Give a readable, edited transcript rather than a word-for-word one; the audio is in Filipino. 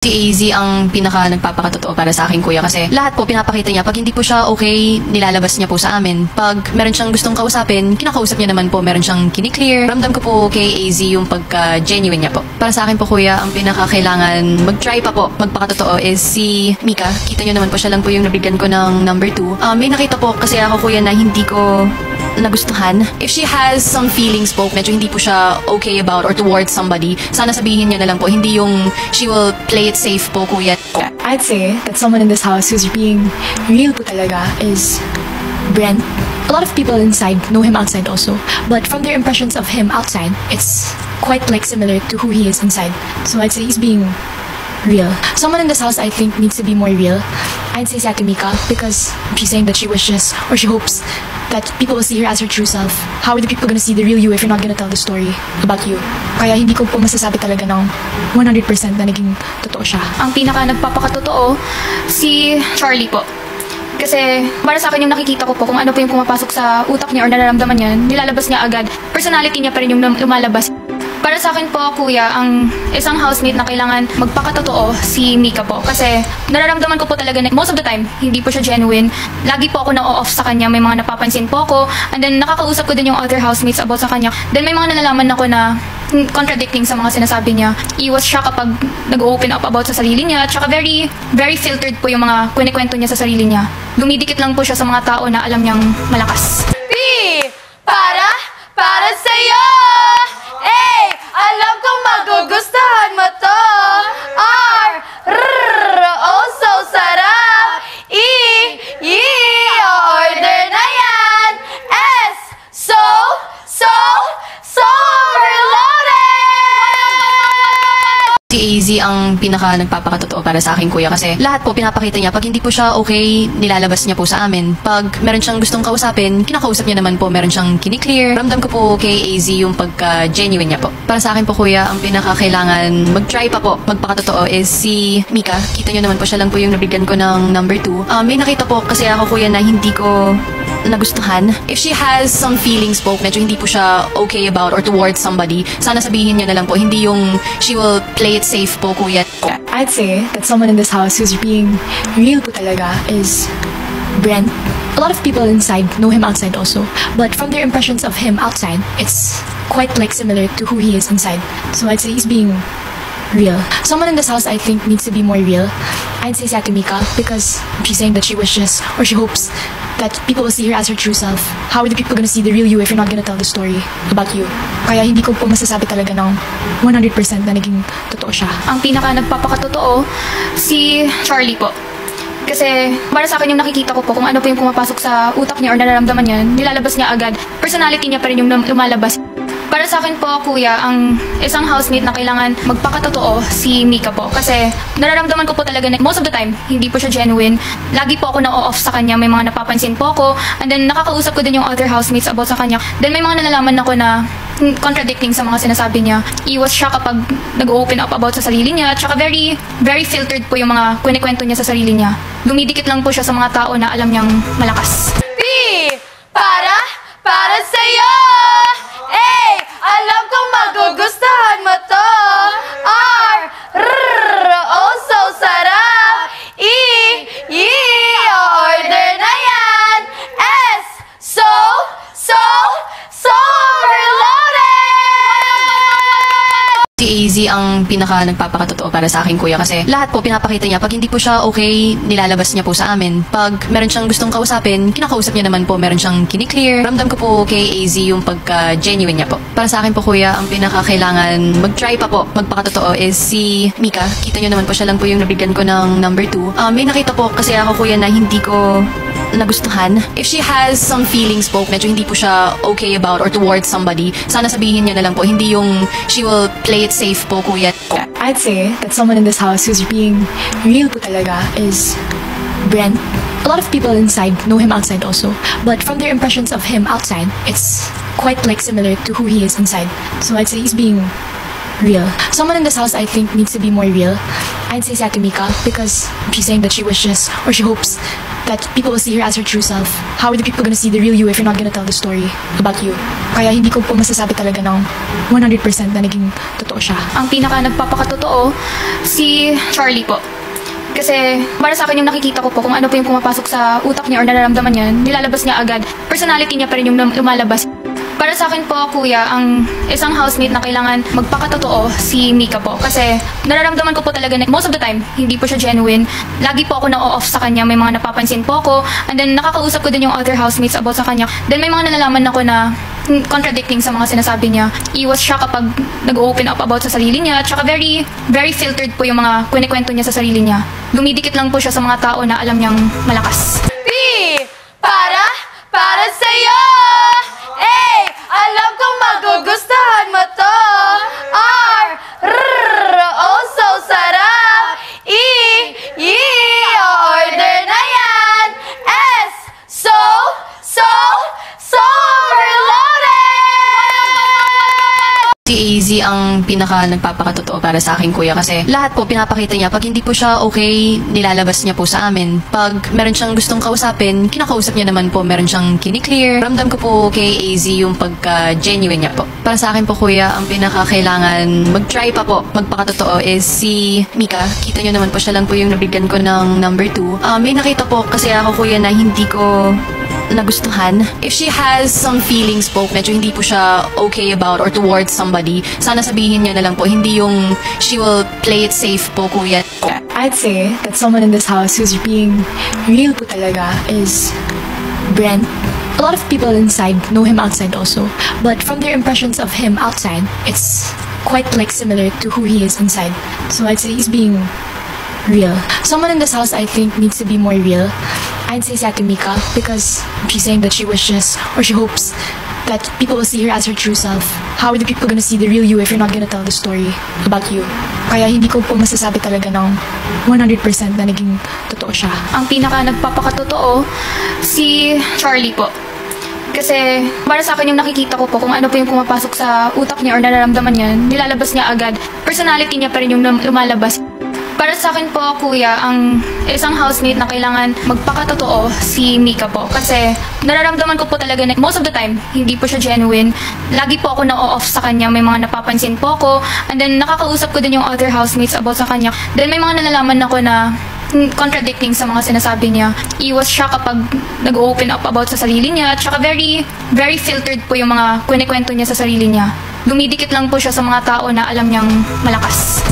Si AZ ang pinaka nagpapakatotoo para sa akin, kuya, kasi lahat po pinapakita niya. Pag hindi po siya okay, nilalabas niya po sa amin. Pag meron siyang gustong kausapin, kinakausap niya naman po, meron siyang kiniklear. Ramdam ko po kay AZ yung pagka-genuine niya po. Para sa akin po, kuya, ang pinaka kailangan mag-try pa po, magpakatotoo is si Mika. Kita niyo naman po, siya lang po yung nabigyan ko ng number 2. May nakita po kasi ako, kuya, na hindi ko nagustuhan. If she has some feelings po, medyo hindi po siya okay about or towards somebody, sana sabihin niya na lang po, hindi yung she will play it safe po, kuya. I'd say that someone in this house who's being real po talaga is Brent. A lot of people inside know him outside also, but from their impressions of him outside, it's quite like similar to who he is inside. So I'd say he's being real. Someone in this house, I think, needs to be more real. I'd say si Ate Mika, because she's saying that she wishes or she hopes that people will see her as her true self. How are the people gonna see the real you if you're not gonna tell the story about you? Kaya hindi ko po masasabi talaga ng 100% na naging totoo siya. Ang pinaka nagpapakatotoo, si Charlie po. Kasi para sa akin yung nakikita ko po kung ano po yung pumapasok sa utak niya or nararamdaman niya, nilalabas niya agad. Personality niya pa rin yung lumalabas. Para sa akin po, kuya, ang isang housemate na kailangan magpakatotoo si Mika po. Kasi nararamdaman ko po talaga na most of the time, hindi po siya genuine. Lagi po ako na-off sa kanya, may mga napapansin po ako. And then nakakausap ko din yung other housemates about sa kanya. Then may mga nalalaman ako na contradicting sa mga sinasabi niya. Iwas siya kapag nag-open up about sa sarili niya. At saka very, very filtered po yung mga kwento niya sa sarili niya. Dumidikit lang po siya sa mga tao na alam niyang malakas. P para sa'yo. Alam kong magugustuhan mo to. Oh so sarap. Order na yan. So reloaded. Si AZ ang pinaka nagpapakatotoo para sa akin, kuya, kasi lahat po pinapakita niya. Pag hindi po siya okay, nilalabas niya po sa amin. Pag meron siyang gustong kausapin, kinakausap niya naman po, meron siyang kiniklear. Ramdam ko po kay AZ yung pagka-genuine niya po. Para sa akin po, kuya, ang pinaka kailangan mag-try pa po, magpakatotoo is si Mika. Kita niyo naman po, siya lang po yung nabigyan ko ng number 2. May nakita po kasi ako, kuya, na hindi ko nagustuhan. If she has some feelings po, medyo hindi po siya okay about or towards somebody, sana sabihin niya na lang po, hindi yung she will play it safe po, kuya. I'd say that someone in this house who's being real po talaga is Brent. A lot of people inside know him outside also, but from their impressions of him outside, it's quite like similar to who he is inside. So I'd say he's being real. Someone in this house, I think, needs to be more real. I'd say si Ate Mika, because she's saying that she wishes or she hopes that people will see her as her true self. How are the people gonna see the real you if you're not gonna tell the story about you? Kaya hindi ko po masasabi talaga ng 100% na naging totoo siya. Ang pinaka nagpapakatotoo, si Charlie po. Kasi para sa akin yung nakikita ko po kung ano po yung pumapasok sa utak niya or nararamdaman niya, nilalabas niya agad. Personality niya pa rin yung lumalabas. Para sa akin po, kuya, ang isang housemate na kailangan magpakatotoo si Mika po. Kasi nararamdaman ko po talaga na most of the time, hindi po siya genuine. Lagi po ako na-off sa kanya, may mga napapansin po ako. And then nakakausap ko din yung other housemates about sa kanya. Then may mga nalalaman ako na contradicting sa mga sinasabi niya. Iwas siya kapag nag-open up about sa sarili niya. At saka very, very filtered po yung mga kwento niya sa sarili niya. Dumidikit lang po siya sa mga tao na alam niyang malakas. P para sa'yo. Alam kong magugustuhan mo to. Oh so sarap. Order na yan. So reloaded. Si AZ ang pinaka nagpapakatotoo para sa akin, kuya, kasi lahat po pinapakita niya. Pag hindi po siya okay, nilalabas niya po sa amin. Pag meron siyang gustong kausapin, kinakausap niya naman po, meron siyang kiniklear. Ramdam ko po kay AZ yung pagka-genuine niya po. Para sa akin po, kuya, ang pinaka kailangan mag-try pa po, magpakatotoo is si Mika. Kita niyo naman po, siya lang po yung nabigyan ko ng number 2. May nakita po kasi ako, kuya, na hindi ko nagustuhan. If she has some feelings po, medyo hindi po siya okay about or towards somebody, sana sabihin niya na lang po, hindi yung she will play it safe po, kuya. I'd say that someone in this house who's being real po talaga is Brent. A lot of people inside know him outside also, but from their impressions of him outside, it's quite like similar to who he is inside. So I'd say he's being real. Someone in this house I think needs to be more real. I'd say Ate Mika because she's saying that she wishes or she hopes that people will see her as her true self. How are the people gonna see the real you if you're not gonna tell the story about you? Kaya hindi ko po masasabi talaga ng 100% na naging totoo siya. Ang pinaka nagpapakatotoo, si Charlie po. Kasi para sa akin yung nakikita ko po kung ano po yung pumapasok sa utak niya or nararamdaman niya, nilalabas niya agad. Personality niya pa rin yung lumalabas. Para sa akin po, kuya, ang isang housemate na kailangan magpakatotoo si Mika po. Kasi nararamdaman ko po talaga na most of the time, hindi po siya genuine. Lagi po ako na-off sa kanya, may mga napapansin po ako. And then nakakausap ko din yung other housemates about sa kanya. Then may mga nalalaman ako na contradicting sa mga sinasabi niya. Iwas siya kapag nag-open up about sa sarili niya. At saka very, very filtered po yung mga kwento niya sa sarili niya. Dumidikit lang po siya sa mga tao na alam niyang malakas. P para sa'yo. A, alam kong magugustuhan mo to. R, oh so sarap. E, order na yan. S, so overloaded. Si AZ ang pinaka nagpapakatotoo para sa akin, kuya, kasi lahat po pinapakita niya. Pag hindi po siya okay, nilalabas niya po sa amin. Pag meron siyang gustong kausapin, kinakausap niya naman po, meron siyang kiniklear. Ramdam ko po kay AZ yung pagka-genuine niya po. Para sa akin po, kuya, ang pinaka kailangan mag-try pa po, magpakatotoo is si Mika. Kita niyo naman po, siya lang po yung nabigyan ko ng number 2. May nakita po kasi ako, kuya, na hindi ko nagustuhan. If she has some feelings po, medyo hindi po siya okay about or towards somebody, sana sabihin niya na lang po, hindi yung she will play it safe po, kuya. I'd say that someone in this house who's being real po talaga is Brent. A lot of people inside know him outside also, but from their impressions of him outside, it's quite like similar to who he is inside. So I'd say he's being real. Someone in this house I think needs to be more real. I'd say Ate Mika because she's saying that she wishes or she hopes that people will see her as her true self. How are the people gonna see the real you if you're not gonna tell the story about you? Kaya hindi ko po masasabi talaga ng 100% na naging totoo siya. Ang pinaka nagpapakatotoo, si Charlie po. Kasi para sa akin yung nakikita ko po kung ano po yung pumapasok sa utak niya or nararamdaman niya, nilalabas niya agad. Personality niya pa rin yung lumalabas. Para sa akin po, kuya, ang isang housemate na kailangan magpakatotoo si Mika po. Kasi nararamdaman ko po talaga na most of the time, hindi po siya genuine. Lagi po ako na-off sa kanya, may mga napapansin po ako. And then nakakausap ko din yung other housemates about sa kanya. Then may mga nalalaman ako na contradicting sa mga sinasabi niya. Iwas siya kapag nag-open up about sa sarili niya. At saka very, very filtered po yung mga kwento niya sa sarili niya. Dumidikit lang po siya sa mga tao na alam niyang malakas.